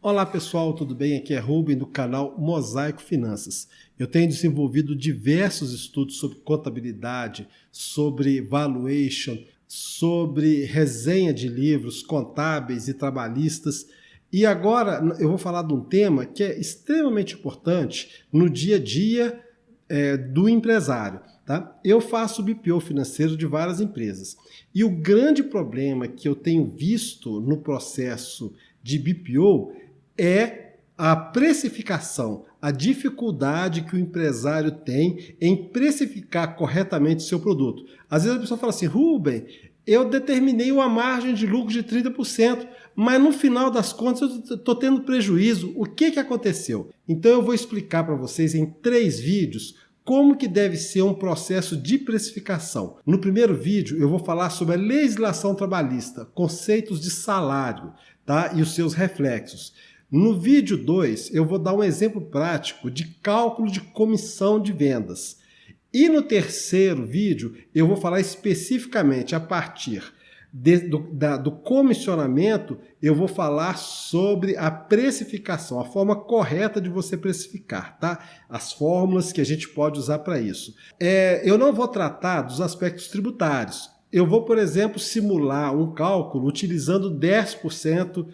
Olá pessoal, tudo bem? Aqui é Rubem do canal Mosaico Finanças. Eu tenho desenvolvido diversos estudos sobre contabilidade, sobre valuation, sobre resenha de livros contábeis e trabalhistas. E agora eu vou falar de um tema que é extremamente importante no dia a dia do empresário. Tá? Eu faço BPO financeiro de várias empresas. E o grande problema que eu tenho visto no processo de BPO é a precificação, a dificuldade que o empresário tem em precificar corretamente o seu produto. Às vezes a pessoa fala assim, Rubem, eu determinei uma margem de lucro de 30%, mas no final das contas eu estou tendo prejuízo. O que aconteceu? Então eu vou explicar para vocês em 3 vídeos como que deve ser um processo de precificação. No primeiro vídeo eu vou falar sobre a legislação trabalhista, conceitos de salário, tá? E os seus reflexos. No vídeo 2, eu vou dar um exemplo prático de cálculo de comissão de vendas. E no terceiro vídeo, eu vou falar especificamente a partir do comissionamento, eu vou falar sobre a precificação, a forma correta de você precificar, tá? As fórmulas que a gente pode usar para isso. Eu não vou tratar dos aspectos tributários. Eu vou, por exemplo, simular um cálculo utilizando 10%,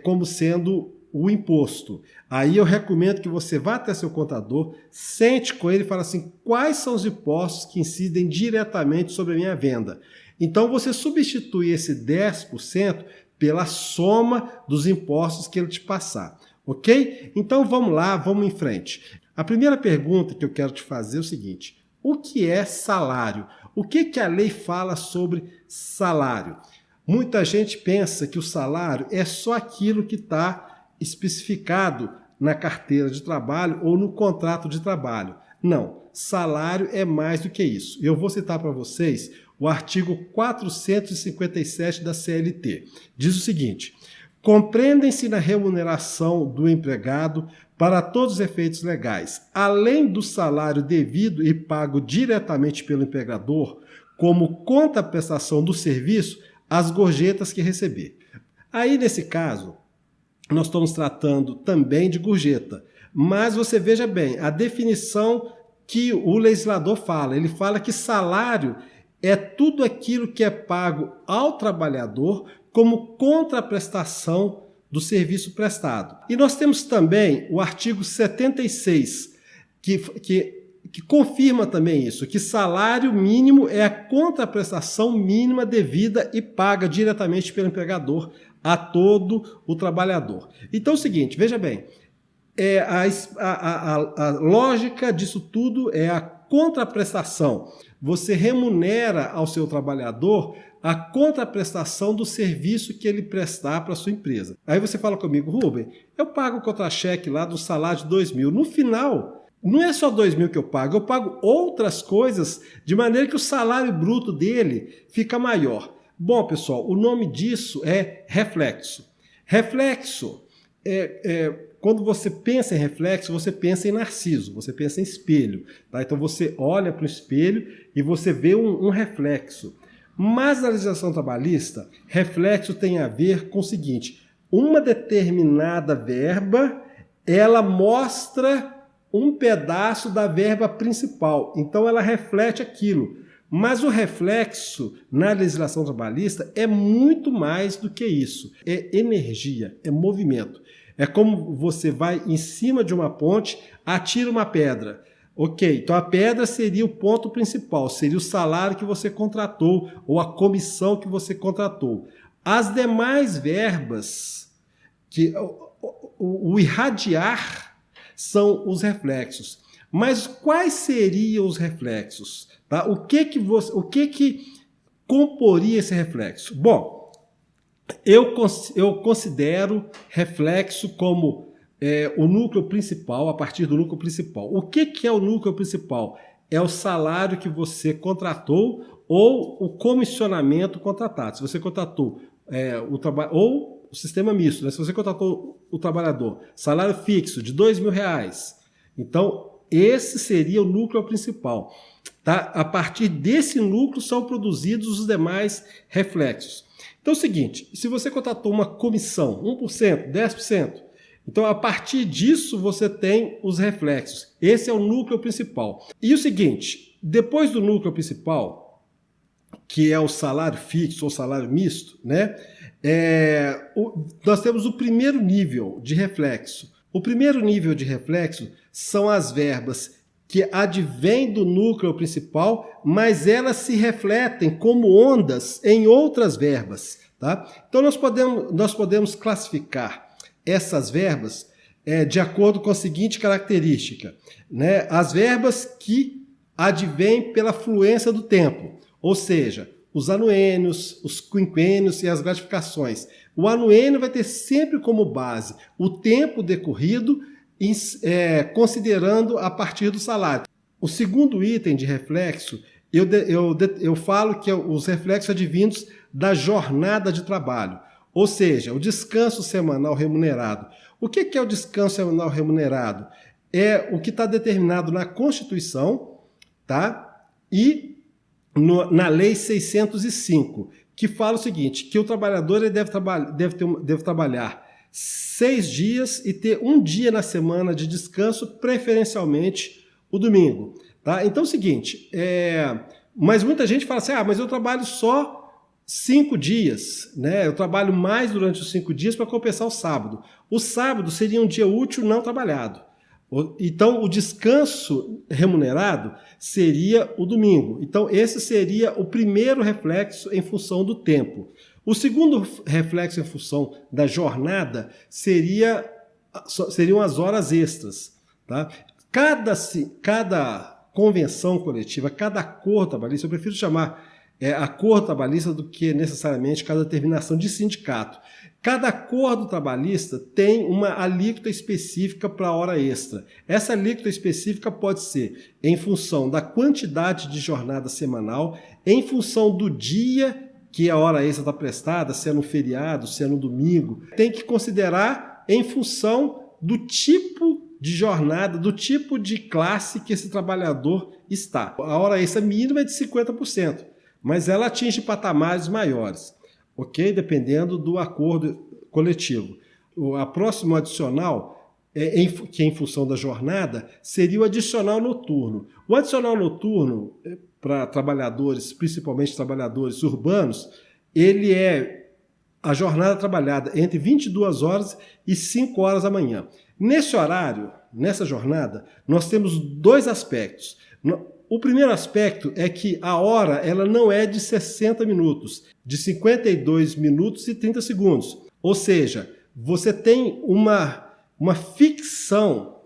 como sendo o imposto. Aí eu recomendo que você vá até seu contador, sente com ele e fale assim, quais são os impostos que incidem diretamente sobre a minha venda? Então você substitui esse 10% pela soma dos impostos que ele te passar, ok? Então vamos lá, vamos em frente. A primeira pergunta que eu quero te fazer é o seguinte, o que é salário? O que a lei fala sobre salário? Muita gente pensa que o salário é só aquilo que está especificado na carteira de trabalho ou no contrato de trabalho. Não, salário é mais do que isso. Eu vou citar para vocês o artigo 457 da CLT. Diz o seguinte, compreendem-se na remuneração do empregado para todos os efeitos legais, além do salário devido e pago diretamente pelo empregador, como contraprestação do serviço, as gorjetas que receber. Aí, nesse caso, nós estamos tratando também de gorjeta. Mas você veja bem, a definição que o legislador fala, ele fala que salário é tudo aquilo que é pago ao trabalhador como contraprestação do serviço prestado. E nós temos também o artigo 76, que confirma também isso, que salário mínimo é a contraprestação mínima devida e paga diretamente pelo empregador a todo o trabalhador. Então é o seguinte, veja bem, a lógica disso tudo é a contraprestação. Você remunera ao seu trabalhador a contraprestação do serviço que ele prestar para a sua empresa. Aí você fala comigo, Rubem, eu pago o contra-cheque lá do salário de 2.000. No final, não é só 2.000 que eu pago outras coisas de maneira que o salário bruto dele fica maior. Bom, pessoal, o nome disso é reflexo. Reflexo, quando você pensa em reflexo, você pensa em narciso, você pensa em espelho. Tá? Então você olha para o espelho e você vê um reflexo. Mas na legislação trabalhista, reflexo tem a ver com o seguinte, uma determinada verba, ela mostra um pedaço da verba principal, então ela reflete aquilo. Mas o reflexo na legislação trabalhista é muito mais do que isso. É energia, é movimento. É como você vai em cima de uma ponte, atira uma pedra. Ok, então a pedra seria o ponto principal, seria o salário que você contratou ou a comissão que você contratou. As demais verbas, o irradiar, são os reflexos. Mas quais seriam os reflexos? Tá? O que comporia esse reflexo? Bom, eu considero reflexo como o núcleo principal, a partir do núcleo principal. O que é o núcleo principal? É o salário que você contratou ou o comissionamento contratado. Se você contratou o trabalho ou o sistema misto, né? Se você contratou o trabalhador, salário fixo de R$2.000, então esse seria o núcleo principal. Tá? A partir desse núcleo são produzidos os demais reflexos. Então é o seguinte, se você contratou uma comissão, 1%, 10%, então a partir disso você tem os reflexos. Esse é o núcleo principal. E o seguinte, depois do núcleo principal, que é o salário fixo ou salário misto, né, nós temos o primeiro nível de reflexo. O primeiro nível de reflexo são as verbas que advêm do núcleo principal, mas elas se refletem como ondas em outras verbas. Tá? Então nós podemos classificar essas verbas de acordo com a seguinte característica, né? As verbas que advêm pela fluência do tempo, ou seja, os anuênios, os quinquênios e as gratificações. O anuênio vai ter sempre como base o tempo decorrido, considerando a partir do salário. O segundo item de reflexo, eu falo que os reflexos advindos da jornada de trabalho, ou seja, o descanso semanal remunerado. O que é o descanso semanal remunerado? É o que está determinado na Constituição, tá? E na Lei 605, que fala o seguinte, que o trabalhador ele deve trabalhar 6 dias e ter um dia na semana de descanso, preferencialmente o domingo. Tá? Então é o seguinte, mas muita gente fala assim, mas eu trabalho só 5 dias, né? Eu trabalho mais durante os 5 dias para compensar o sábado. O sábado seria um dia útil não trabalhado. Então, o descanso remunerado seria o domingo. Então, esse seria o primeiro reflexo em função do tempo. O segundo reflexo em função da jornada seriam as horas extras. Tá? Cada convenção coletiva, cada acordo trabalhista, eu prefiro chamar acordo trabalhista do que necessariamente cada determinação de sindicato. Cada acordo trabalhista tem uma alíquota específica para a hora extra. Essa alíquota específica pode ser em função da quantidade de jornada semanal, em função do dia que a hora extra está prestada, se é no feriado, se é no domingo. Tem que considerar em função do tipo de jornada, do tipo de classe que esse trabalhador está. A hora extra mínima é de 50%, mas ela atinge patamares maiores. Ok? Dependendo do acordo coletivo. A próxima adicional, que é em função da jornada, seria o adicional noturno. O adicional noturno, para trabalhadores, principalmente trabalhadores urbanos, ele é a jornada trabalhada entre 22 horas e 5 horas da manhã. Nesse horário, nessa jornada, nós temos 2 aspectos. O primeiro aspecto é que a hora ela não é de 60 minutos, de 52 minutos e 30 segundos. Ou seja, você tem uma ficção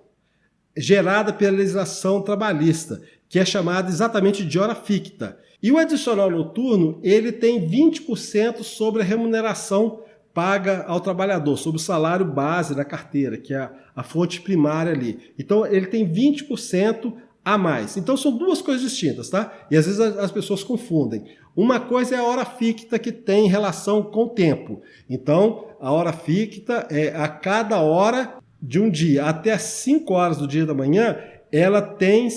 gerada pela legislação trabalhista, que é chamada exatamente de hora ficta. E o adicional noturno, ele tem 20% sobre a remuneração paga ao trabalhador, sobre o salário base da carteira, que é a fonte primária ali. Então, ele tem 20% a mais. Então são 2 coisas distintas, tá? E às vezes as pessoas confundem. Uma coisa é a hora ficta que tem relação com o tempo. Então, a hora ficta é a cada hora de um dia, até as 5 horas do dia da manhã, ela tem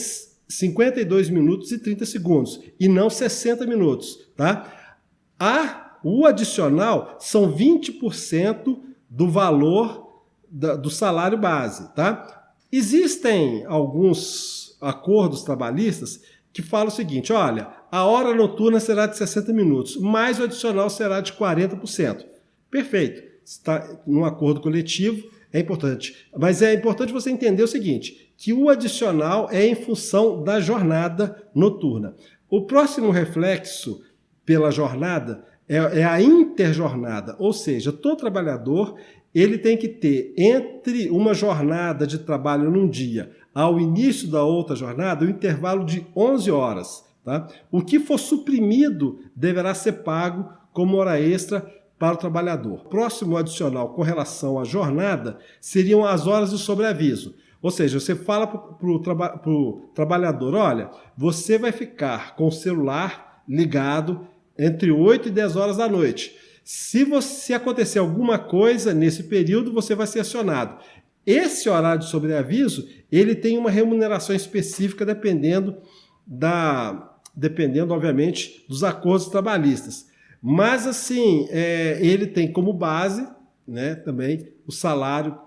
52 minutos e 30 segundos, e não 60 minutos, tá? O adicional são 20% do valor do salário base, tá? Existem alguns acordos trabalhistas que falam o seguinte, olha, a hora noturna será de 60 minutos, mas o adicional será de 40%. Perfeito. Está num acordo coletivo, é importante. Mas é importante você entender o seguinte, que o adicional é em função da jornada noturna. O próximo reflexo pela jornada é a interjornada, ou seja, todo trabalhador ele tem que ter entre uma jornada de trabalho num dia ao início da outra jornada, um intervalo de 11 horas. Tá? O que for suprimido deverá ser pago como hora extra para o trabalhador. O próximo adicional com relação à jornada seriam as horas de sobreaviso. Ou seja, você fala para o trabalhador, olha, você vai ficar com o celular ligado entre 8 e 10 horas da noite. Se acontecer alguma coisa nesse período, você vai ser acionado. Esse horário de sobreaviso, ele tem uma remuneração específica dependendo, obviamente, dos acordos trabalhistas. Mas, assim, ele tem como base, né, também o salário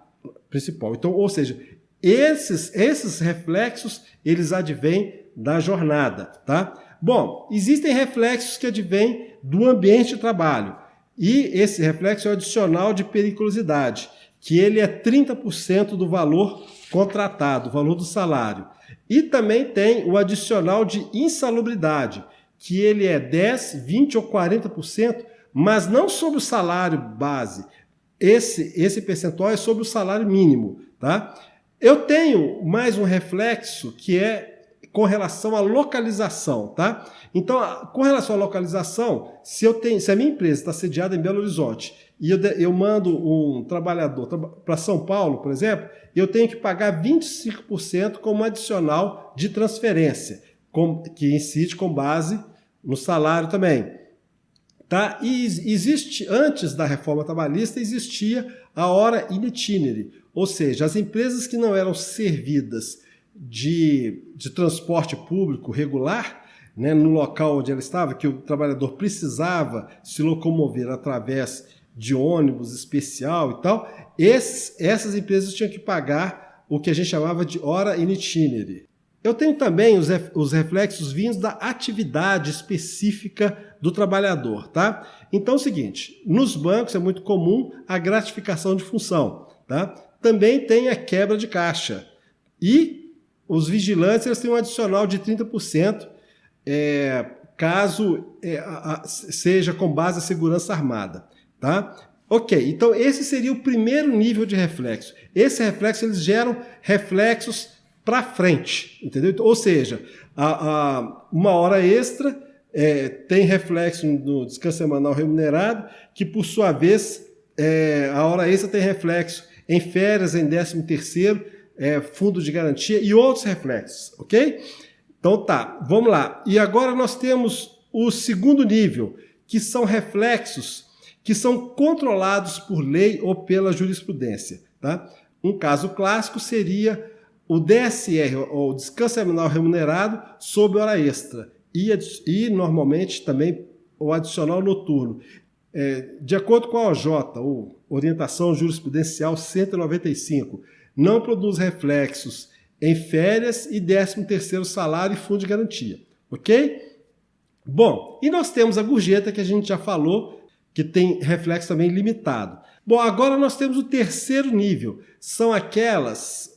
principal. Então, ou seja, esses reflexos, eles advêm da jornada, tá? Bom, existem reflexos que advêm do ambiente de trabalho. E esse reflexo é o adicional de periculosidade, que ele é 30% do valor contratado, o valor do salário. E também tem o adicional de insalubridade, que ele é 10%, 20% ou 40%, mas não sobre o salário base. Esse percentual é sobre o salário mínimo, tá? Eu tenho mais um reflexo que é com relação à localização, tá? Então, com relação à localização, se a minha empresa está sediada em Belo Horizonte e eu mando um trabalhador para São Paulo, por exemplo, eu tenho que pagar 25% como adicional de transferência, que incide com base no salário também. Tá? E antes da reforma trabalhista, existia a hora in itinere, ou seja, as empresas que não eram servidas de transporte público regular, né, no local onde ela estava, que o trabalhador precisava se locomover através de ônibus especial e tal, essas empresas tinham que pagar o que a gente chamava de hora in itinere. Eu tenho também os reflexos vindos da atividade específica do trabalhador, tá? Então é o seguinte, nos bancos é muito comum a gratificação de função, tá? Também tem a quebra de caixa. E os vigilantes eles têm um adicional de 30%, caso seja com base na segurança armada, tá? Ok, então esse seria o primeiro nível de reflexo. Esse reflexo, eles geram reflexos para frente, entendeu? Ou seja, uma hora extra tem reflexo no descanso semanal remunerado, que por sua vez, a hora extra tem reflexo em férias, em 13º, fundo de garantia e outros reflexos, ok? Então tá, vamos lá. E agora nós temos o segundo nível, que são reflexos que são controlados por lei ou pela jurisprudência, tá? Um caso clássico seria o DSR, ou descanso semanal remunerado, sob hora extra, e normalmente também o adicional noturno. De acordo com a OJ, ou Orientação Jurisprudencial 195, não produz reflexos em férias e 13º salário e fundo de garantia, ok? Bom, e nós temos a gorjeta, que a gente já falou, que tem reflexo também limitado. Bom, agora nós temos o terceiro nível. São aqueles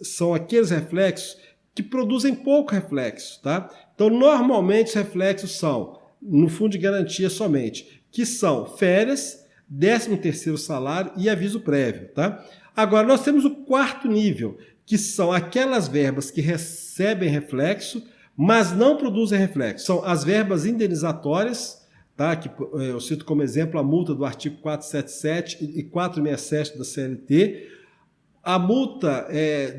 reflexos que produzem pouco reflexo, tá? Então, normalmente, os reflexos são, no fundo de garantia somente, que são férias, 13º salário e aviso prévio, tá? Agora, nós temos o quarto nível, que são aquelas verbas que recebem reflexo, mas não produzem reflexo. São as verbas indenizatórias, tá? Que eu cito como exemplo a multa do artigo 477 e 467 da CLT, a multa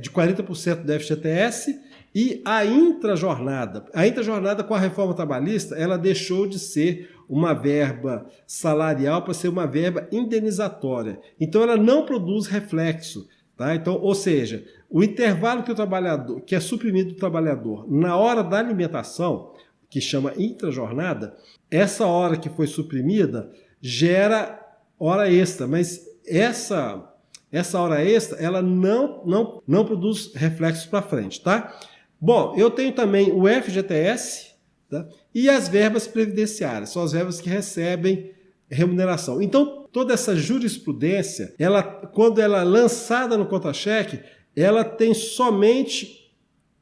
de 40% do FGTS e a intrajornada. A intrajornada, com a reforma trabalhista, ela deixou de ser uma verba salarial para ser uma verba indenizatória. Então ela não produz reflexo, tá? Então, ou seja, o intervalo que é suprimido do trabalhador na hora da alimentação, que chama intrajornada, essa hora que foi suprimida gera hora extra, mas essa hora extra ela não produz reflexos para frente, tá? Bom, eu tenho também o FGTS, tá? E as verbas previdenciárias, são as verbas que recebem remuneração. Então, toda essa jurisprudência, quando ela é lançada no contra-cheque, ela tem somente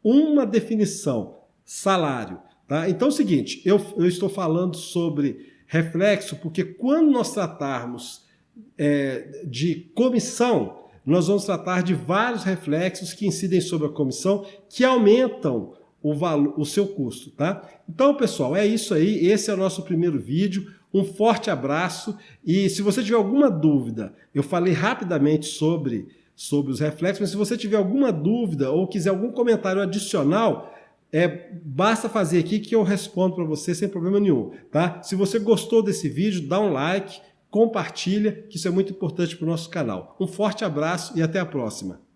uma definição, salário. Tá? Então é o seguinte, eu estou falando sobre reflexo porque quando nós tratarmos de comissão, nós vamos tratar de vários reflexos que incidem sobre a comissão, que aumentam o seu custo. Tá? Então, pessoal, é isso aí. Esse é o nosso primeiro vídeo. Um forte abraço. E se você tiver alguma dúvida, eu falei rapidamente sobre os reflexos, mas se você tiver alguma dúvida ou quiser algum comentário adicional, basta fazer aqui que eu respondo para você sem problema nenhum. Tá? Se você gostou desse vídeo, dá um like, compartilha, que isso é muito importante para o nosso canal. Um forte abraço e até a próxima.